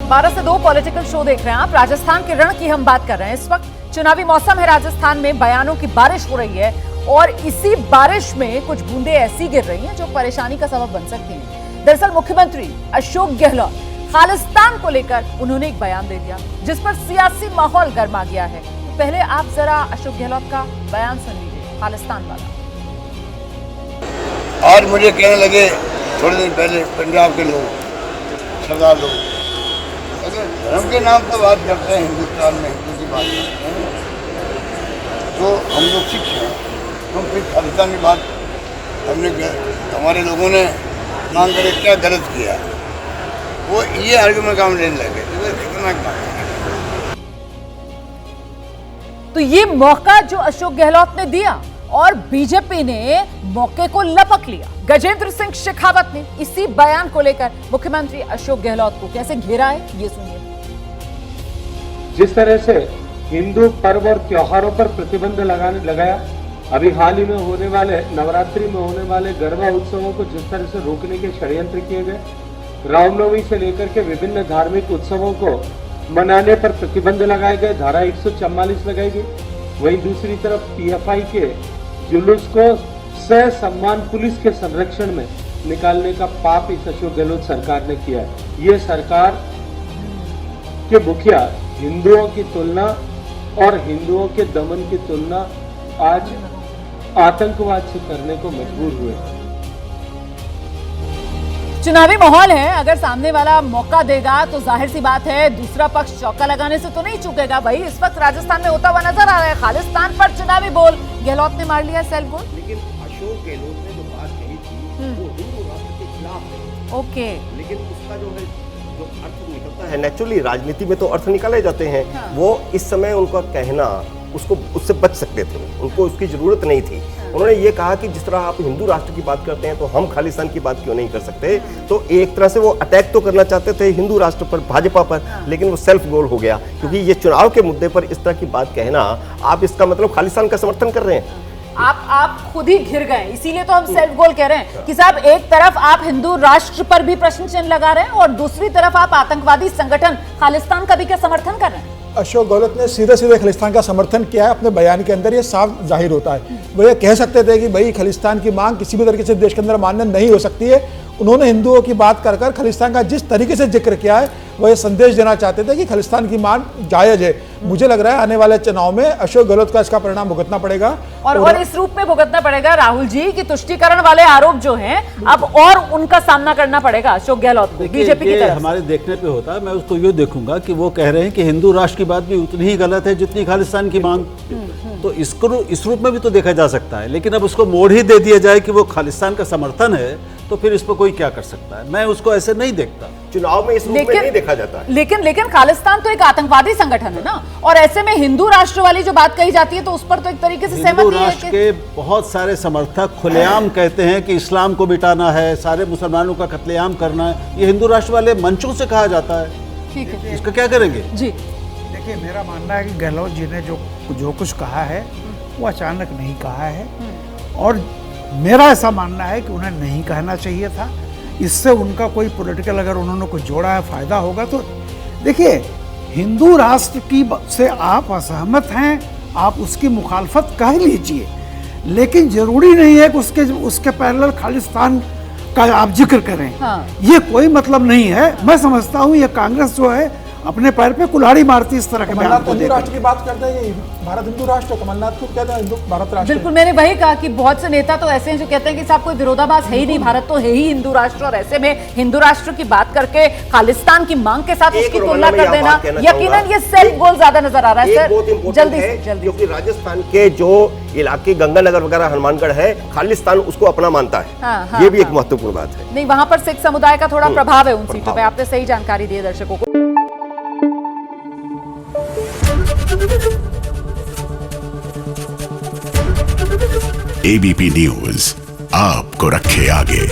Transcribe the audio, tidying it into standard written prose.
12 से 2 political show देख रहे हैं आप। राजस्थान के रण की हम बात कर रहे हैं। इस वक्त चुनावी मौसम है राजस्थान में, बयानों की बारिश हो रही है और इसी बारिश में कुछ बूंदें ऐसी गिर रही हैं जो परेशानी का सबब बन सकती हैं। दरअसल मुख्यमंत्री अशोक गहलोत खालिस्तान को लेकर उन्होंने एक बयान दे दिया जिस पर सियासी माहौल गर्मा गया है। तो पहले आप जरा अशोक गहलोत का बयान सुन लीजिए, खालिस्तान वाला। आज मुझे कहने लगे थोड़े दिन पहले पंजाब के लोग, सरदार लोग, अगर धर्म के नाम पर बात करते हैं, हिंदुस्तान में हिंदू की बात करते हैं, तो हम लोग सिख हैं, तो फिर खालिस्तान की बात हमने हमारे लोगों ने मांग कर क्या गलत किया, वो ये आर्गुमेंट काम लेने लगे। तो खतरनाक बात है। तो ये मौका जो अशोक गहलोत ने दिया और बीजेपी ने मौके को लपक लिया। गजेंद्र सिंह शेखावत ने इसी बयान को लेकर मुख्यमंत्री अशोक गहलोत को कैसे घेरा है, ये सुनिए। जिस तरह से हिंदू पर्व और त्योहारों पर प्रतिबंध लगाया, अभी हाल ही में होने वाले नवरात्रि में होने वाले गरबा उत्सवों को जिस तरह से रोकने के षड्यंत्र किए गए, रामनवमी से लेकर के विभिन्न धार्मिक उत्सवों को मनाने पर प्रतिबंध लगाए गए, धारा 144 लगाई गई। वहीं दूसरी तरफ पीएफआई के जुलूस को सम्मान पुलिस के संरक्षण में निकालने का पाप इस अशोक गहलोत सरकार ने किया है। ये सरकार के मुखिया हिंदुओं की तुलना और हिंदुओं के दमन की तुलना आज आतंकवाद से करने को मजबूर हुए। चुनावी माहौल है, अगर सामने वाला मौका देगा तो जाहिर सी बात है दूसरा पक्ष चौका लगाने से तो नहीं चूकेगा। भाई इस वक्त राजस्थान में होता हुआ नजर आ रहा है, खालिस्तान पर चुनावी बोल गहलोत ने मार लिया सेल्फ गोल। लेकिन अशोक गहलोत ने जो बात कही थी वो हिंदू राष्ट्र के खिलाफ है। ओके, लेकिन उसका जो है जो अर्थ निकलता है, नेचुरली राजनीति में तो अर्थ निकाले जाते हैं। हाँ। वो इस समय उनका कहना उसको उससे बच सकते थे, उनको उसकी जरूरत नहीं थी। उन्होंने ये कहा कि जिस तरह आप हिंदू राष्ट्र की बात करते हैं तो हम खालिस्तान की बात क्यों नहीं कर सकते। तो एक तरह से वो अटैक तो करना चाहते थे हिंदू राष्ट्र पर, भाजपा पर, लेकिन वो सेल्फ गोल हो गया। क्योंकि ये चुनाव के मुद्दे पर इस तरह की बात कहना, आप इसका मतलब खालिस्तान का समर्थन कर रहे हैं। आप खुद ही घिर गए, इसीलिए तो हम सेल्फ गोल कह रहे हैं कि साहब एक तरफ आप हिंदू राष्ट्र पर भी प्रश्न चिन्ह लगा रहे हैं और दूसरी तरफ आप आतंकवादी संगठन खालिस्तान का भी क्या समर्थन कर रहे हैं। अशोक गहलोत ने सीधे सीधे खालिस्तान का समर्थन किया है अपने बयान के अंदर, ये साफ जाहिर होता है। वो ये कह सकते थे कि भाई खालिस्तान की मांग किसी भी तरीके से देश के अंदर मान्य नहीं हो सकती है। उन्होंने हिंदुओं की बात कर कर खालिस्तान का जिस तरीके से जिक्र किया है वो ये संदेश देना चाहते थे कि खालिस्तान की मांग जायज है। मुझे लग रहा है आने वाले चुनाव में अशोक गहलोत का इसका परिणाम भुगतना पड़ेगा और इस रूप में भुगतना पड़ेगा राहुल जी की तुष्टीकरण वाले आरोप जो हैं अब और उनका सामना करना पड़ेगा अशोक गहलोत को बीजेपी की तरफ। हमारे देखने पे होता है, मैं उसको ये देखूंगा कि वो कह रहे हैं कि हिंदू राष्ट्र की बात भी उतनी ही गलत है जितनी खालिस्तान की मांग। तो इसको इस रूप में भी तो देखा जा सकता है, लेकिन अब उसको मोड़ ही दे दिया जाए कि वो खालिस्तान का समर्थन है, तो फिर इस पर कोई क्या कर सकता है। मैं उसको ऐसे नहीं देखता, चुनाव में इस रूप में नहीं देखा जाता है। लेकिन खालिस्तान तो एक आतंकवादी संगठन है ना, और ऐसे में हिंदू राष्ट्र वाली जो बात कही जाती है तो उस पर तो एक तरीके से हिंदू सहमति है राष्ट्र के बहुत सारे समर्थक खुलेआम कहते हैं कि इस्लाम को मिटाना है, सारे मुसलमानों का कत्लेआम करना है। ये हिंदू राष्ट्र वाले मंचों से कहा जाता है। ठीक है, इसका क्या करेंगे जी। देखिए, मेरा मानना है कि गहलोत जी ने जो कुछ कहा है वो अचानक नहीं कहा है, और मेरा ऐसा मानना है कि उन्हें नहीं कहना चाहिए था। इससे उनका कोई पॉलिटिकल, अगर उन्होंने कुछ जोड़ा है, फायदा होगा। तो देखिए, हिंदू राष्ट्र की से आप असहमत हैं, आप उसकी मुखालफत कह लीजिए, लेकिन जरूरी नहीं है कि उसके पैरेलल खालिस्तान का आप जिक्र करें। हाँ। ये कोई मतलब नहीं है। मैं समझता हूँ ये कांग्रेस जो है अपने पैर पे कुल्हाड़ी मारती इस तरह के बयान को हिंदू राष्ट्र की बात करते हैं, भारत हिंदू राष्ट्र, कमलनाथ को कहते हैं हिंदू भारत राष्ट्र। बिल्कुल, मैंने वही कहा कि बहुत से नेता तो ऐसे हैं जो कहते हैं कि साहब कोई विरोधाभास है ही नहीं, भारत तो है ही हिंदू राष्ट्र, और ऐसे में हिंदू राष्ट्र की बात करके खालिस्तान की मांग के साथ उसकी तुलना कर देना, यकीनन ये सेल्फ गोल ज्यादा नजर आ रहा है। सर जल्दी से, क्योंकि राजस्थान के जो इलाके गंगानगर वगैरह हनुमानगढ़ है, खालिस्तान उसको अपना मानता है। ये भी एक महत्वपूर्ण बात है। नहीं, वहां पर सिख समुदाय का थोड़ा प्रभाव है उन सीटों पे। आपने सही जानकारी दी है दर्शकों को। एबीपी न्यूज आपको रखे आगे।